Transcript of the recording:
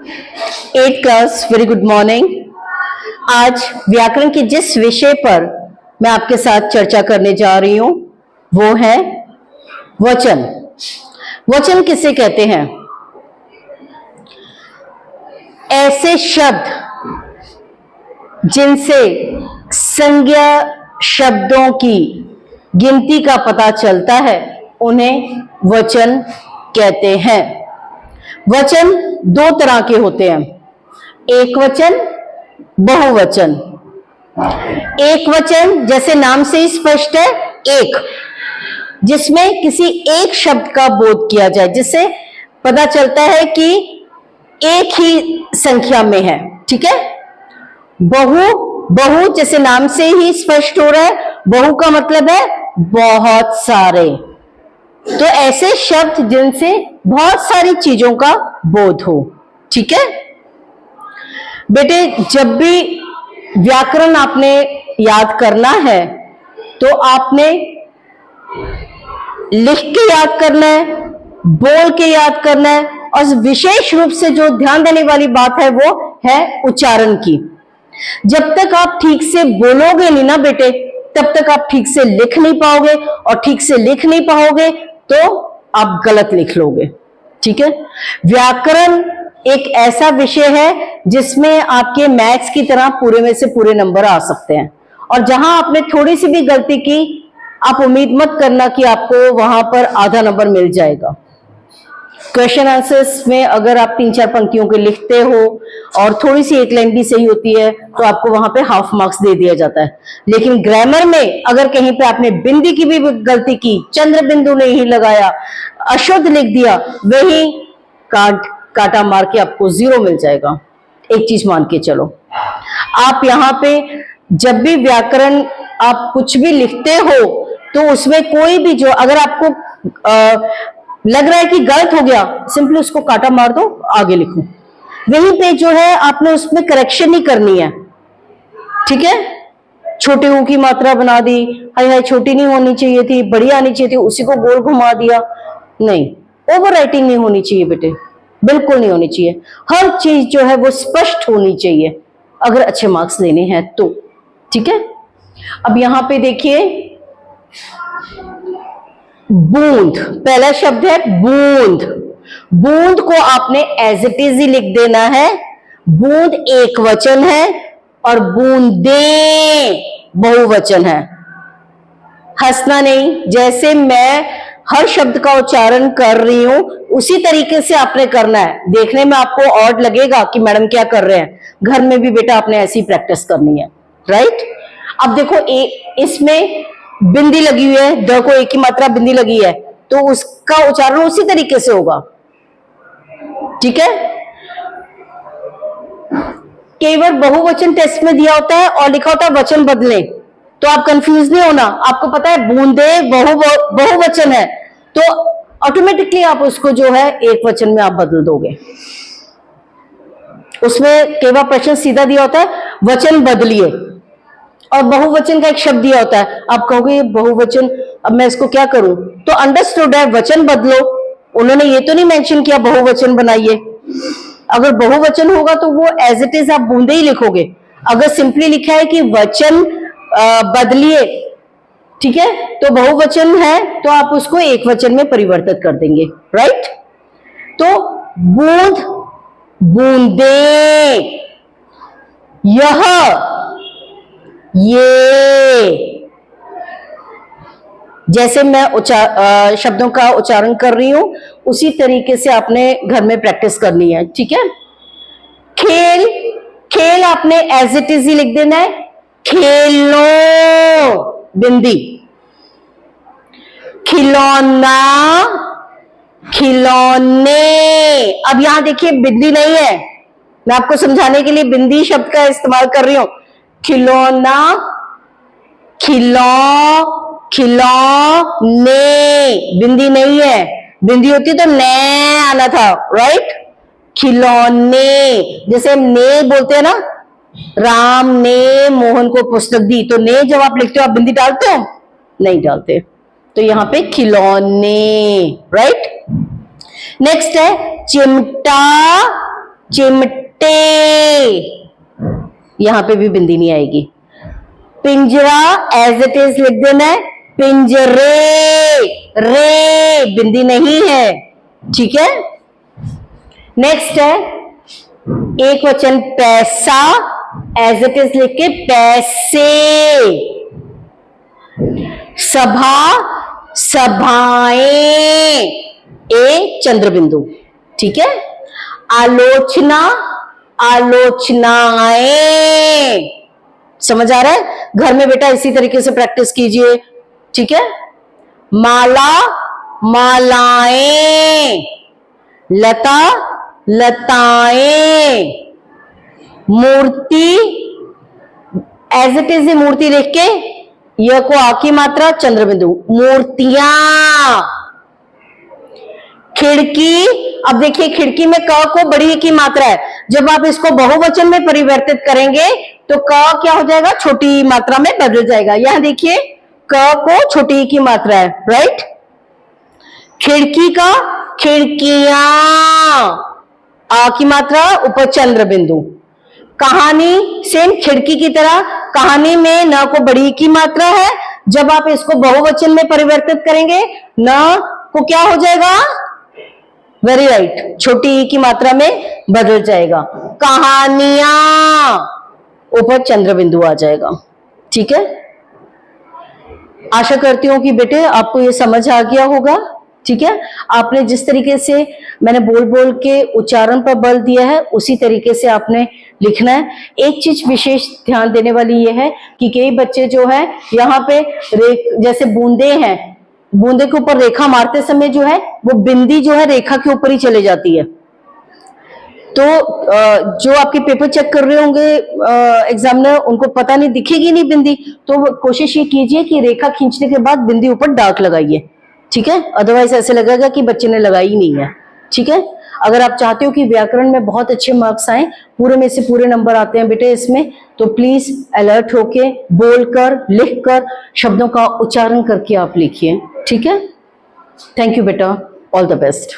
Eight class, very good morning. आज व्याकरण के जिस विषय पर मैं आपके साथ चर्चा करने जा रही हूं वो है वचन। वचन किसे कहते हैं? ऐसे शब्द जिनसे संज्ञा शब्दों की गिनती का पता चलता है उन्हें वचन कहते हैं। वचन दो तरह के होते हैं, एक वचन, बहुवचन। एक वचन जैसे नाम से ही स्पष्ट है, एक, जिसमें किसी एक शब्द का बोध किया जाए, जिससे पता चलता है कि एक ही संख्या में है। ठीक है। बहु जैसे नाम से ही स्पष्ट हो रहा है, बहु का मतलब है बहुत सारे। तो ऐसे शब्द जिनसे बहुत सारी चीजों का बोध हो। ठीक है बेटे, जब भी व्याकरण आपने याद करना है तो आपने लिख के याद करना है, बोल के याद करना है, और विशेष रूप से जो ध्यान देने वाली बात है वो है उच्चारण की। जब तक आप ठीक से बोलोगे नहीं ना बेटे, तब तक आप ठीक से लिख नहीं पाओगे, और ठीक से लिख नहीं पाओगे तो आप गलत लिख लोगे। ठीक है। व्याकरण एक ऐसा विषय है जिसमें आपके मैथ्स की तरह पूरे में से पूरे नंबर आ सकते हैं, और जहां आपने थोड़ी सी भी गलती की, आप उम्मीद मत करना कि आपको वहां पर आधा नंबर मिल जाएगा। क्वेश्चन आंसर्स में अगर आप 3-4 पंक्तियों के लिखते हो और थोड़ी सी एक लाइन भी सही होती है तो आपको वहां पे हाफ मार्क्स दे दिया जाता है। लेकिन ग्रामर में अगर कहीं पे आपने बिंदी की भी गलती की, चंद्र बिंदु नहीं लगाया, अशुद्ध लिख दिया, वही काटा मार के आपको 0 मिल जाएगा। एक चीज मान के चलो, आप यहाँ पे जब भी व्याकरण आप कुछ भी लिखते हो तो उसमें कोई भी जो अगर आपको लग रहा है कि गलत हो गया, सिंपली उसको काटा मार दो, आगे लिखो। वहीं पे जो है आपने उसमें करेक्शन नहीं करनी है। ठीक है। छोटे ऊ की मात्रा बना दी, हाय हाय छोटी नहीं होनी चाहिए थी, बड़ी आनी चाहिए थी, उसी को गोल घुमा दिया, नहीं, ओवर राइटिंग नहीं होनी चाहिए बेटे, बिल्कुल नहीं होनी चाहिए। हर चीज जो है वो स्पष्ट होनी चाहिए अगर अच्छे मार्क्स लेने हैं तो। ठीक है। अब यहां पे देखिए, बूंद, पहला शब्द है बूंद। बूंद को आपने एज इट इज ही लिख देना है। बूंद एक वचन है और बूंदे बहुवचन है। हंसना नहीं, जैसे मैं हर शब्द का उच्चारण कर रही हूं उसी तरीके से आपने करना है। देखने में आपको ऑड लगेगा कि मैडम क्या कर रहे हैं, घर में भी बेटा आपने ऐसी प्रैक्टिस करनी है। राइट। अब देखो, इसमें बिंदी लगी हुई है, द को एक ही मात्रा बिंदी लगी है, तो उसका उच्चारण उसी तरीके से होगा। ठीक है। कई बार बहुवचन टेस्ट में दिया होता है और लिखा होता है वचन बदले, तो आप कंफ्यूज नहीं होना। आपको पता है बूंदे बहुवचन है, तो ऑटोमेटिकली आप उसको जो है एक वचन में आप बदल दोगे। उसमें कई बार प्रश्न सीधा दिया होता है वचन बदलिए, और बहुवचन का एक शब्द दिया होता है, आप कहोगे ये बहुवचन, अब मैं इसको क्या करूं? तो अंडरस्टूड है, वचन बदलो। उन्होंने ये तो नहीं मेंशन किया बहुवचन बनाइए। अगर बहुवचन होगा तो वो एज इट इज आप बूंदे ही लिखोगे। अगर सिंपली लिखा है कि वचन बदलिए, ठीक है, तो बहुवचन है तो आप उसको एक वचन में परिवर्तित कर देंगे। राइट। तो बूंद, बूंदे, यह, ये, जैसे मैं शब्दों का उच्चारण कर रही हूं उसी तरीके से आपने घर में प्रैक्टिस करनी है। ठीक है। खेल, खेल आपने एज इट इज ही लिख देना है, खेलो बिंदी। खिलौना, खिलौने। अब यहां देखिए बिंदी नहीं है, मैं आपको समझाने के लिए बिंदी शब्द का इस्तेमाल कर रही हूं। खिलौना, खिलौने, बिंदी नहीं है, बिंदी होती तो ने आना था। राइट। खिलौने, जैसे ने बोलते हैं ना, राम ने मोहन को पुस्तक दी, तो ने जब आप लिखते हो आप बिंदी डालते हो? नहीं डालते। तो यहां पे खिलौने। राइट। नेक्स्ट है चिमटा, चिमटे, यहां पे भी बिंदी नहीं आएगी। पिंजरा एज इट इज लिख देना है, पिंजरे, रे बिंदी नहीं है, ठीक है। नेक्स्ट है एक वचन पैसा, एज इट इज लिख के पैसे। सभा, सभाएं, ए चंद्र बिंदु, ठीक है। आलोचना, आलोचनाएं, समझ आ रहा है। घर में बेटा इसी तरीके से प्रैक्टिस कीजिए, ठीक है। माला, मालाएं, लता, लताएं, मूर्ति, एज इट इज मूर्ति लिख के य को आ की मात्रा, चंद्र बिंदु, मूर्तियां। खिड़की, अब देखिए खिड़की में क को बड़ी की मात्रा है, जब आप इसको बहुवचन में परिवर्तित करेंगे तो क क्या हो जाएगा, छोटी मात्रा में बदल जाएगा। यहां देखिए क को छोटी की मात्रा है, राइट। खिड़की का खिड़कियां, आ की मात्रा ऊपर चंद्र बिंदु। कहानी, सेम खिड़की की तरह, कहानी में न को बड़ी की मात्रा है, जब आप इसको बहुवचन में परिवर्तित करेंगे न को क्या हो जाएगा, वेरी राइट, छोटी ई की मात्रा में बदल जाएगा। कहानियां, ऊपर चंद्र बिंदु आ जाएगा, ठीक है। आशा करती हूं कि बेटे आपको ये समझ आ गया होगा, ठीक है। आपने जिस तरीके से मैंने बोल बोल के उच्चारण पर बल दिया है उसी तरीके से आपने लिखना है। एक चीज विशेष ध्यान देने वाली ये है कि कई बच्चे जो है यहाँ पे जैसे बूंदे हैं, बूंदे के ऊपर रेखा मारते समय जो है वो बिंदी जो है रेखा के ऊपर ही चले जाती है। तो जो आपके पेपर चेक कर रहे होंगे एग्जामिनर, उनको पता नहीं, दिखेगी नहीं बिंदी, तो कोशिश ये कीजिए कि रेखा खींचने के बाद बिंदी ऊपर डार्क लगाइए, ठीक है। अदरवाइज ऐसे लगेगा कि बच्चे ने लगाई ही नहीं है, ठीक है। अगर आप चाहते हो कि व्याकरण में बहुत अच्छे मार्क्स आए, पूरे में से पूरे नंबर आते हैं बेटे इसमें, तो प्लीज अलर्ट होके बोलकर, लिखकर, शब्दों का उच्चारण करके आप लिखिए, ठीक है। थैंक यू बेटा, ऑल द बेस्ट।